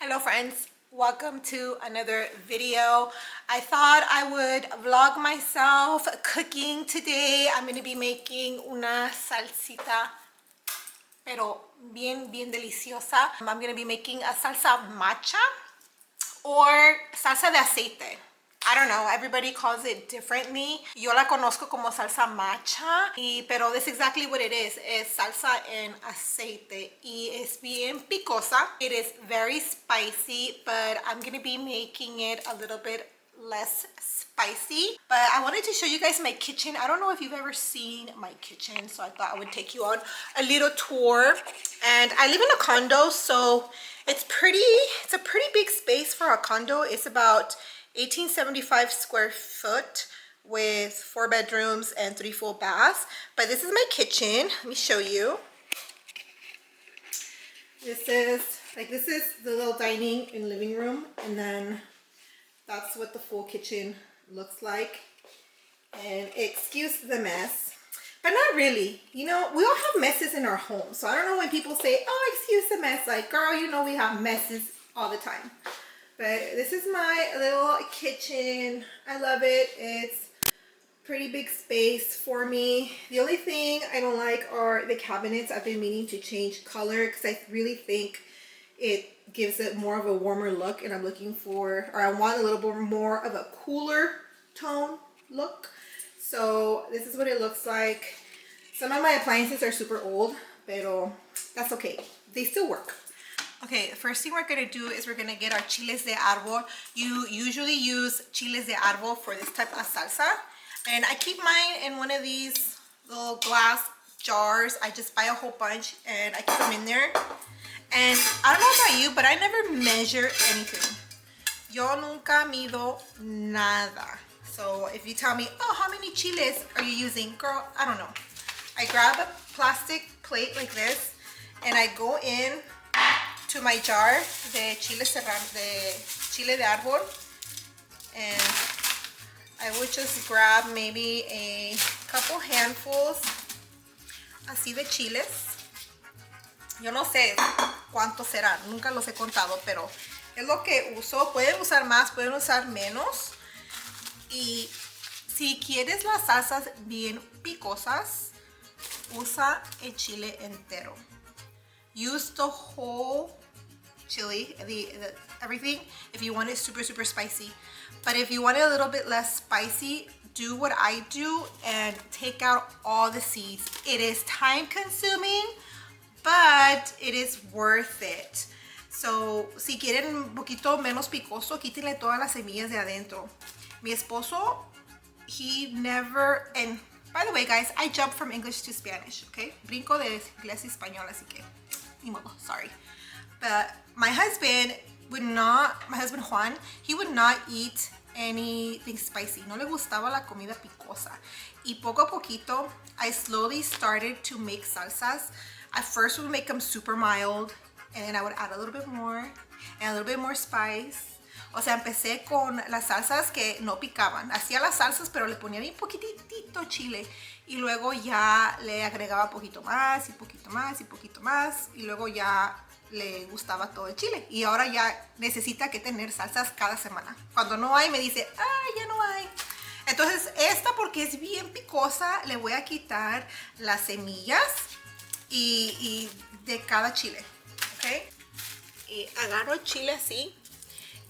Hello friends, welcome to another video. I thought I would vlog myself cooking today. I'm going to be making una salsita, pero bien deliciosa. I'm going to be making a salsa macha or salsa de aceite. I don't know, everybody calls it differently. Yo la conozco como salsa macha, pero that's exactly what it is. Es salsa en aceite y es bien picosa. It is very spicy, but I'm gonna be making it a little bit less spicy. But I wanted to show you guys my kitchen. I don't know if you've ever seen my kitchen, so I thought I would take you on a little tour. And I live in a condo, so it's a pretty big space for a condo. It's about 1875 square foot with 4 bedrooms and 3 full baths. But this is my kitchen. Let me show you. This is the little dining and living room, and then that's what the full kitchen looks like. And excuse the mess, but not really. You know, we all have messes in our home, so I don't know when people say, oh, excuse the mess, like, girl, you know we have messes all the time. But this is my little kitchen. I love it. It's pretty big space for me. The only thing I don't like are the cabinets. I've been meaning to change color because I really think it gives it more of a warmer look, and I'm looking for, or I want a little bit more of a cooler tone look. So this is what it looks like. Some of my appliances are super old, pero that's okay. They still work. Okay, the first thing we're gonna do is we're gonna get our chiles de árbol. You usually use chiles de árbol for this type of salsa. And I keep mine in one of these little glass jars. I just buy a whole bunch and I keep them in there. And I don't know about you, but I never measure anything. Yo nunca mido nada. So if you tell me, oh, how many chiles are you using? Girl, I don't know. I grab a plastic plate like this and I go in to my jar de chile de árbol, and I would just grab maybe a couple handfuls así de chiles. Yo no sé cuántos serán, nunca los he contado, pero es lo que uso. Pueden usar más, pueden usar menos. Y si quieres las salsas bien picosas, usa el chile entero. Use the whole chili, everything, if you want it super spicy. But if you want it a little bit less spicy, do what I do and take out all the seeds. It is time consuming, but it is worth it. So si quieren un poquito menos picoso, quítenle todas las semillas de adentro. Mi esposo, he never, and by the way guys, I jump from English to Spanish, okay? Brinco de inglés y español, así que sorry. But my husband Juan, he would not eat anything spicy. No le gustaba la comida picosa. Y poco a poquito, I slowly started to make salsas. At first, we would make them super mild, and then I would add a little bit more, and a little bit more spice. O sea, empecé con las salsas que no picaban. Hacía las salsas, pero le ponía bien poquitito chile. Y luego ya le agregaba poquito más y poquito más y poquito más. Y luego ya le gustaba todo el chile. Y ahora ya necesita que tener salsas cada semana. Cuando no hay, me dice, ah, ya no hay. Entonces, esta, porque es bien picosa, le voy a quitar las semillas y de cada chile. ¿Ok? Y agarro el chile así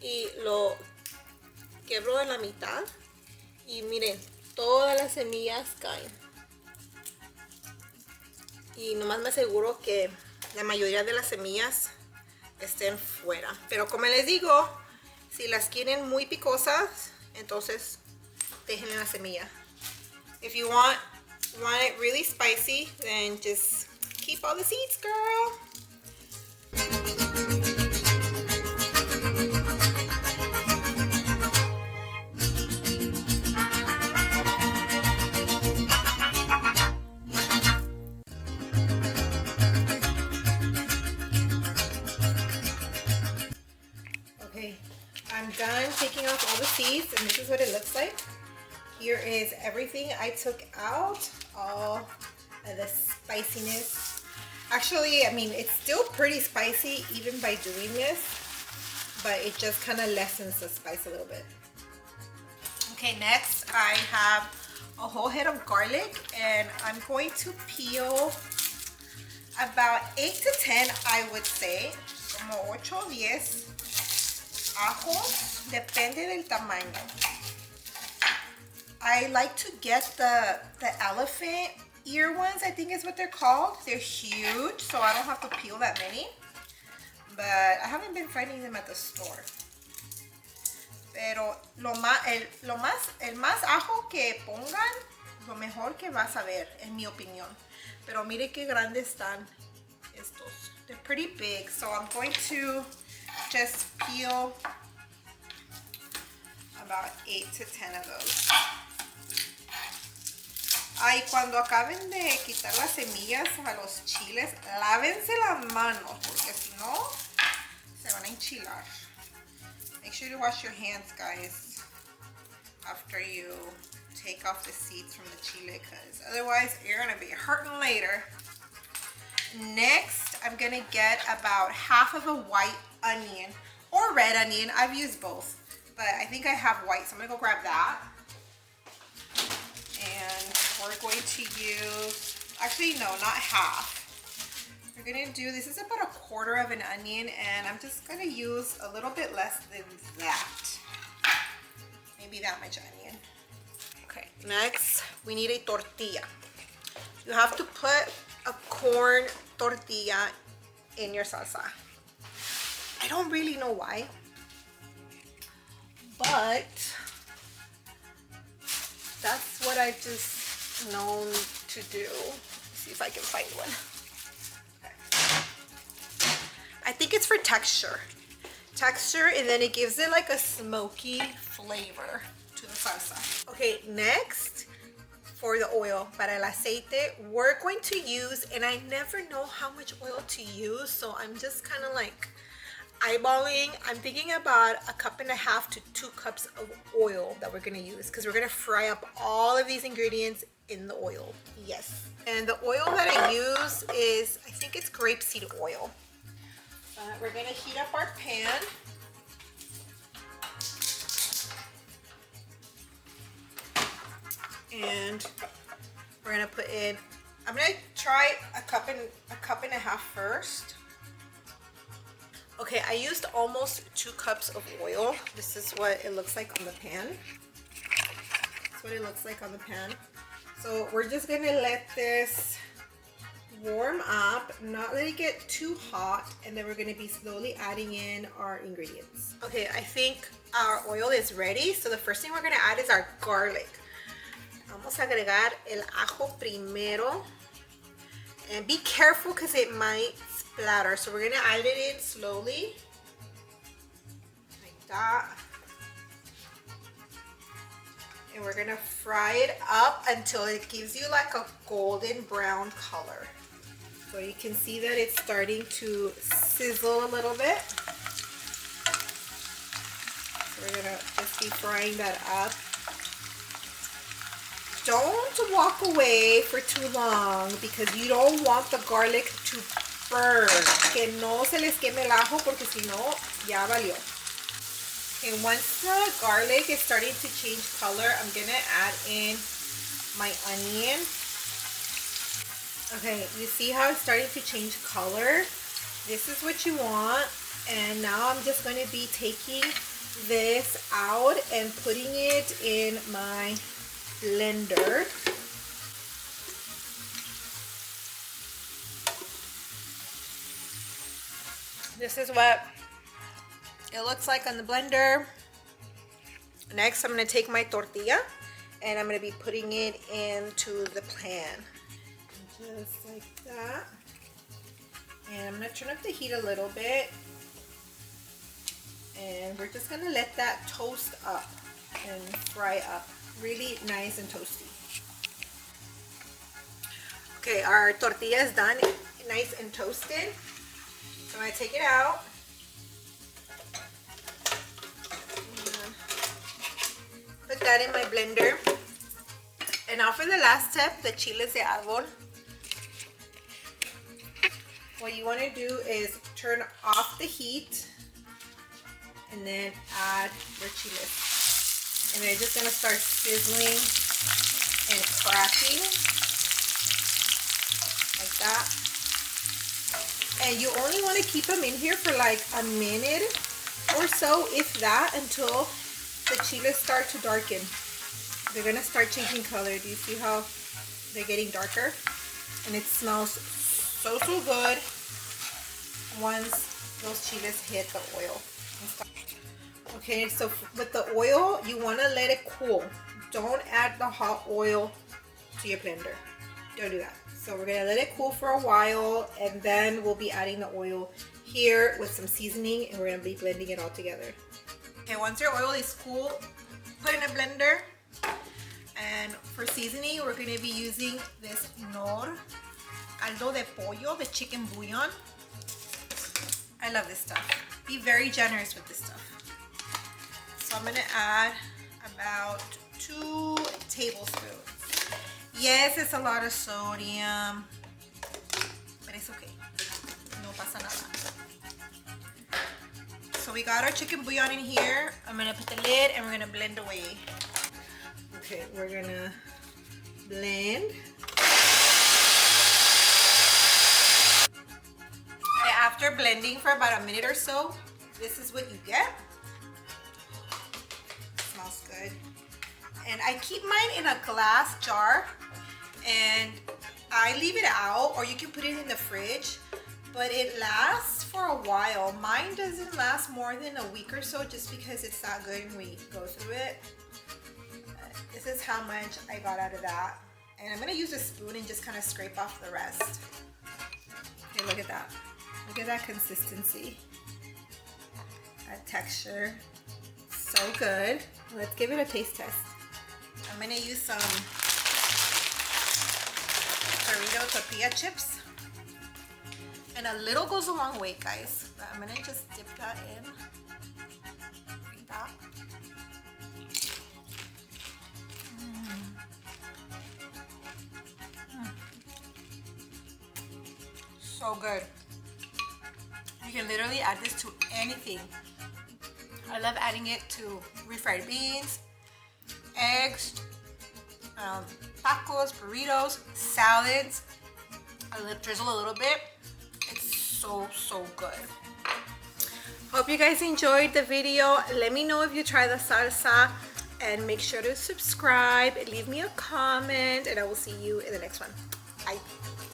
y lo quebro en la mitad. Y miren, todas las semillas caen. Y nomás me aseguro que la mayoría de las semillas estén fuera. Pero como les digo, si las quieren muy picosas, entonces déjenle la semilla. If you want it really spicy, then just keep all the seeds, girl. I'm done taking off all the seeds, and this is what it looks like. Here is everything I took out, all of the spiciness. Actually, I mean, it's still pretty spicy even by doing this. but it just kind of lessens the spice a little bit. Okay, next I have a whole head of garlic, and I'm going to peel about 8 to 10, I would say, como 8 o 10 ajos, depende del tamaño. I like to get the elephant ear ones, I think is what they're called. They're huge, so I don't have to peel that many, but I haven't been finding them at the store. Pero el más ajo que pongan, lo mejor que vas a ver, en mi opinión. Pero mire qué grandes están estos. They're pretty big, so I'm going to just peel about 8 to 10 of those. Ay, cuando acaben de quitar las semillas a los chiles, lávense las manos, porque si no, se van a enchilar. Make sure to wash your hands, guys, after you take off the seeds from the chile, because otherwise you're gonna be hurting later. Next, I'm gonna get about half of a white onion or red onion. I've used both, but I think I have white, so I'm gonna go grab that. And we're going to use, actually no, not half. We're gonna do, this is about 1/4 of an onion, and I'm just gonna use a little bit less than that. Maybe that much onion. Okay, next we need a tortilla. You have to put a corn tortilla in your salsa. I don't really know why, but that's what I've just known to do. Let's see if I can find one. I think it's for texture, and then it gives it like a smoky flavor to the salsa. Okay, next for the oil, para el aceite, we're going to use, and I never know how much oil to use, so I'm just kind of like eyeballing. I'm thinking about 1.5 to 2 cups of oil that we're gonna use, because we're gonna fry up all of these ingredients in the oil. Yes, and the oil that I use is, I think it's grapeseed oil. We're gonna heat up our pan. And we're gonna put in, I'm gonna try a cup and a half first. Okay, I used almost 2 cups of oil. This is what it looks like on the pan. That's what it looks like on the pan. So we're just gonna let this warm up, not let it get too hot, and then we're going to be slowly adding in our ingredients. Okay, I think our oil is ready, so the first thing we're going to add is our garlic. Vamos a agregar el ajo primero, and be careful because it might splatter, so we're going to add it in slowly like that, and we're going to fry it up until it gives you like a golden brown color. So you can see that it's starting to sizzle a little bit. So we're gonna just be frying that up. Don't walk away for too long because you don't want the garlic to burn. Que no se les queme el ajo porque si no, ya valió. And once the garlic is starting to change color, I'm gonna add in my onion. Okay, you see how it's starting to change color? This is what you want. And now I'm just going to be taking this out and putting it in my blender. This is what it looks like on the blender. Next, I'm going to take my tortilla and I'm going to be putting it into the pan. Just like that. And I'm going to turn up the heat a little bit. And we're just going to let that toast up and fry up. Really nice and toasty. Okay, our tortilla is done, nice and toasted. So I'm going to take it out. Put that in my blender. And now for the last step, the chiles de árbol. What you want to do is turn off the heat and then add your chiles. And they're just gonna start sizzling and cracking like that. And you only want to keep them in here for like a minute or so, if that, until the chiles start to darken. They're gonna start changing color. Do you see how they're getting darker? And it smells so good once those chiles hit the oil. Okay, so with the oil, you want to let it cool. Don't add the hot oil to your blender. Don't do that. So we're gonna let it cool for a while, and then we'll be adding the oil here with some seasoning, and we're gonna be blending it all together. Okay, once your oil is cool, put it in a blender. And for seasoning, we're gonna be using this caldo de pollo, the chicken bouillon. I love this stuff. Be very generous with this stuff. So I'm gonna add about 2 tablespoons. Yes, it's a lot of sodium, but it's okay. No pasa nada. So we got our chicken bouillon in here. I'm gonna put the lid and we're gonna blend away. Okay, we're gonna blend. And after blending for about a minute or so, this is what you get. Smells good. And I keep mine in a glass jar, and I leave it out, or you can put it in the fridge, but it lasts for a while. Mine doesn't last more than a week or so, just because it's that good when we go through it. This is how much I got out of that. And I'm gonna use a spoon and just kind of scrape off the rest. Okay, look at that. Look at that consistency. That texture. So good. Let's give it a taste test. I'm gonna use some Dorito tortilla chips. And a little goes a long way, guys. But I'm gonna just dip that in. Like that. So good. You can literally add this to anything. I love adding it to refried beans, eggs, tacos, burritos, salads. I drizzle a little bit. It's so good. Hope you guys enjoyed the video. Let me know if you try the salsa, and make sure to subscribe, leave me a comment, and I will see you in the next one. Bye.